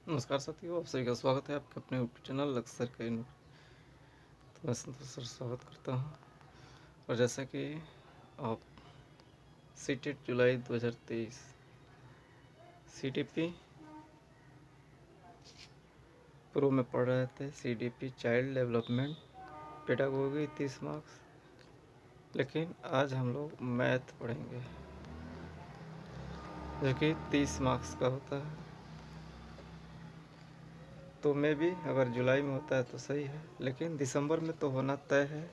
नमस्कार साथियों, आप सभी का स्वागत है आपके अपने यूट्यूब चैनल लक्सर के। तो मैं संतोष सर स्वागत करता हूँ। और जैसा कि आप सीटेट जुलाई 2023 सीडीपी प्रो में पढ़ रहे थे। CDP child development pedagogy 30 marks, लेकिन आज हम लोग मैथ पढ़ेंगे जो कि 30 मार्क्स का होता है। तो मैं भी अगर जुलाई में होता है तो सही है, लेकिन दिसंबर में तो होना तय है।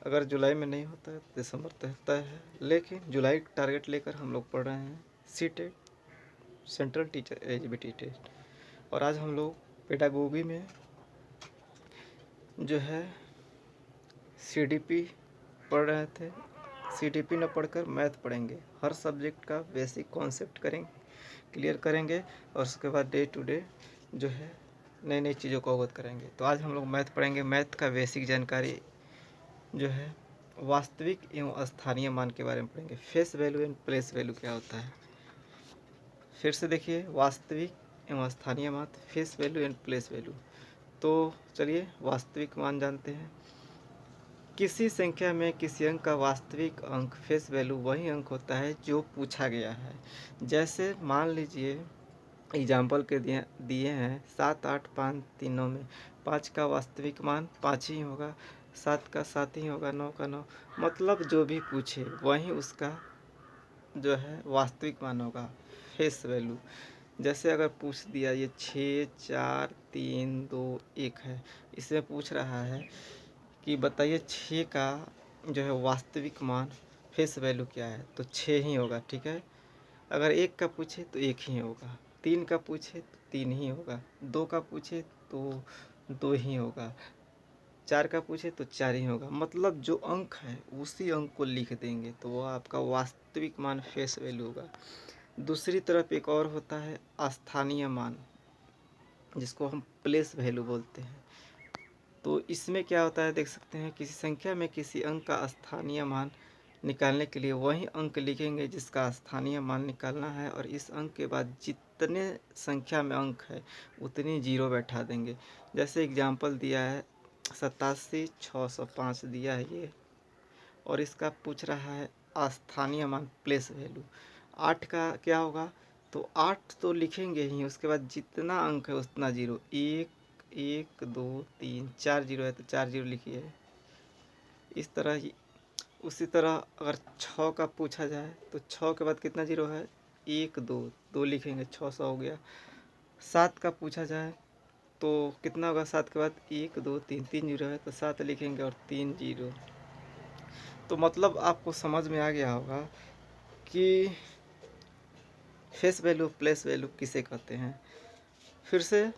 अगर जुलाई में नहीं होता है तो दिसंबर तय है, लेकिन जुलाई टारगेट लेकर हम लोग पढ़ रहे हैं CTET central teacher eligibility test. और आज हम लोग पेडागोगी में जो है सीडीपी पढ़ रहे थे। सीडीपी न पढ़कर मैथ पढ़ेंगे। हर सब्जेक्ट का बेसिक कॉन्सेप्ट क्लियर करेंगे और उसके बाद डे टू डे जो है नई नई चीज़ों को अवगत करेंगे। तो आज हम लोग मैथ पढ़ेंगे। मैथ का बेसिक जानकारी जो है वास्तविक एवं स्थानीय मान के बारे में पढ़ेंगे। Face value and place value क्या होता है, फिर से देखिए, वास्तविक एवं स्थानीय मान, face value and place value. तो चलिए वास्तविक मान जानते हैं। किसी संख्या में किसी अंक का वास्तविक अंक फेस वैल्यू वही अंक होता है जो पूछा गया है। जैसे मान लीजिए एग्जाम्पल के दिए हैं 7, 8, 5, 3, 9 में 5 का वास्तविक मान 5 ही होगा, 7 का 7 ही होगा, 9 का 9। मतलब जो भी पूछे वही उसका जो है वास्तविक मान होगा, फेस वैल्यू। जैसे अगर पूछ दिया ये 6, 4, 3, 2, 1 है, इसमें पूछ रहा है कि बताइए 6 का जो है वास्तविक मान फेस वैल्यू क्या है, तो 6 ही होगा। ठीक है। अगर 1 का पूछे तो 1 ही होगा, 3 का पूछे तो 3 ही होगा, 2 का पूछे तो 2 ही होगा, 4 का पूछे तो 4 ही होगा। मतलब जो अंक है उसी अंक को लिख देंगे तो वो आपका वास्तविक मान फेस वैल्यू होगा। दूसरी तरफ एक और होता है स्थानीय मान, जिसको हम प्लेस वैल्यू बोलते हैं। तो इसमें क्या होता है, देख सकते हैं, किसी संख्या में किसी अंक का स्थानीय मान निकालने के लिए वही अंक लिखेंगे जिसका स्थानीय मान निकालना है, और इस अंक के बाद जितने संख्या में अंक है उतनी जीरो बैठा देंगे। जैसे एग्जाम्पल दिया है 87,605 दिया है ये, और इसका पूछ रहा है स्थानीय मान प्लेस वैल्यू। 8 का क्या होगा, तो 8 तो लिखेंगे ही, उसके बाद जितना अंक है उतना जीरो। 1, 1, 2, 3, 4 जीरो है तो 4 जीरो लिखिए। इस तरह ही उसी तरह अगर 6 का पूछा जाए तो 6 के बाद कितना जीरो है, 1, 2, 2 लिखेंगे, 600 हो गया। 7 का पूछा जाए तो कितना होगा, 7 के बाद 1, 2, 3, 3 जीरो है तो 7 लिखेंगे और 3 जीरो। तो मतलब आपको समझ में आ गया होगा कि फेस वैल्यू प्लेस वैल्यू किसे कहते हैं। फिर से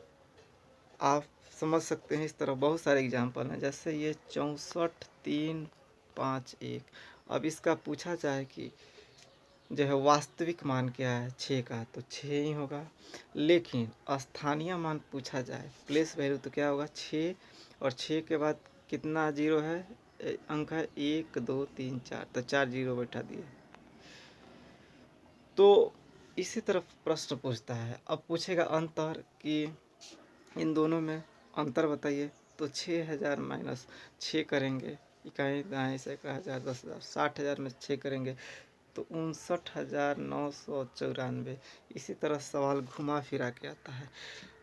आप समझ सकते हैं, इस तरह बहुत सारे एग्जाम्पल हैं। जैसे ये 64, 3, 5, 1। अब इसका पूछा जाए कि जो है वास्तविक मान क्या है 6 का, तो 6 ही होगा। लेकिन स्थानीय मान पूछा जाए प्लेस वैल्यू तो क्या होगा, 6, और 6 के बाद कितना जीरो है, अंक है 1, 2, 3, 4, तो 4 जीरो बैठा दिए। तो इसी तरह प्रश्न पूछता है। अब पूछेगा अंतर कि इन दोनों में अंतर बताइए, तो 6,000 माइनस 6 करेंगे, इकाई दाएँ से 1,000, 10,000, 60,000 में 6 करेंगे तो 59,994। इसी तरह सवाल घुमा फिरा के आता है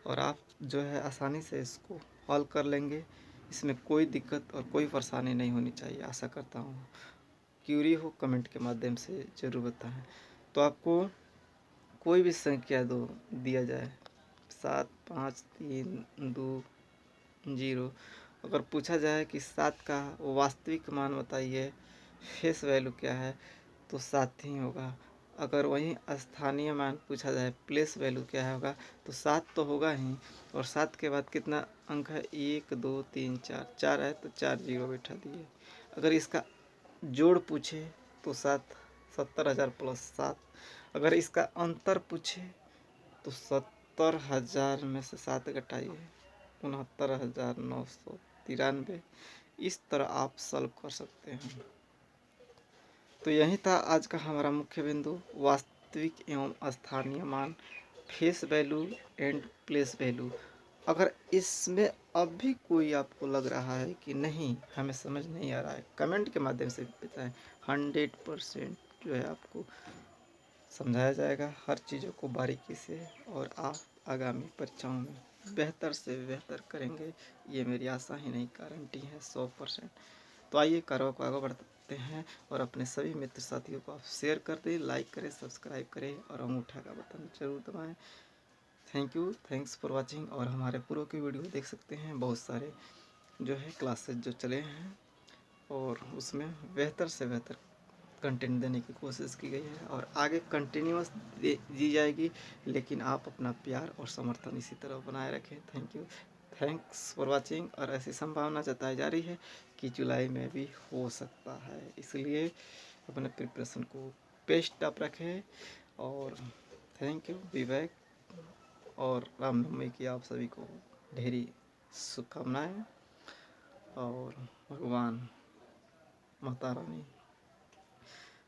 और आप जो है आसानी से इसको हल कर लेंगे। इसमें कोई दिक्कत और कोई परेशानी नहीं होनी चाहिए, आशा करता हूँ। क्यूरी हो कमेंट के माध्यम से ज़रूर बताएं। तो आपको कोई भी संख्या दिया जाए 7, 5, 3, 2, 0, अगर पूछा जाए कि 7 का वास्तविक मान बताइए, फेस वैल्यू क्या है, तो 7 ही होगा। अगर वहीं स्थानीय मान पूछा जाए प्लेस वैल्यू क्या होगा, तो 7 तो होगा ही, और 7 के बाद कितना अंक है, 1, 2, 3, 4, 4 है तो 4 जीरो बैठा दिए। अगर इसका जोड़ पूछे तो 70,000 प्लस 7। अगर इसका अंतर पूछे तो 70,000 में से 7 घटाइए, 69,993। इस तरह आप सॉल्व कर सकते हैं। तो यही था आज का हमारा मुख्य बिंदु, वास्तविक एवं स्थानीय मान face value and place value. अगर इसमें अब भी कोई आपको लग रहा है कि नहीं हमें समझ नहीं आ रहा है, कमेंट के माध्यम से बताएं। 100% जो है आपको समझाया जाएगा हर चीज़ों को बारीकी से, और आप आगामी परीक्षाओं में बेहतर से बेहतर करेंगे, ये मेरी आशा ही नहीं गारंटी है 100%। तो आइए कार्यों को आगे बढ़ते हैं और अपने सभी मित्र साथियों को आप शेयर कर दें, लाइक करें, सब्सक्राइब करें और अंगूठा का बटन जरूर दबाएं। Thank you, thanks for watching. और हमारे पूर्व की वीडियो देख सकते हैं, बहुत सारे जो है क्लासेस जो चले हैं और उसमें बेहतर से बेहतर कंटेंट देने की कोशिश की गई है और आगे कंटिन्यूअस दी जाएगी, लेकिन आप अपना प्यार और समर्थन इसी तरह बनाए रखें। Thank you, thanks for watching. और ऐसी संभावना जताई जा रही है कि जुलाई में भी हो सकता है, इसलिए अपने प्रिपरेशन को बेस्ट अप रखें। और थैंक यू, बी बैक। और रामनवमी की आप सभी को ढेरी शुभकामनाएँ, और भगवान माता रानी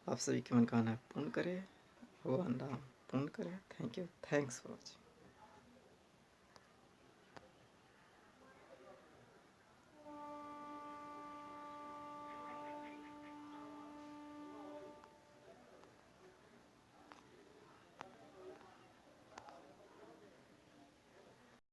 आप सभी की मनोकामना पूर्ण करे, भगवान राम पूर्ण करे। Thank you, thanks for watching.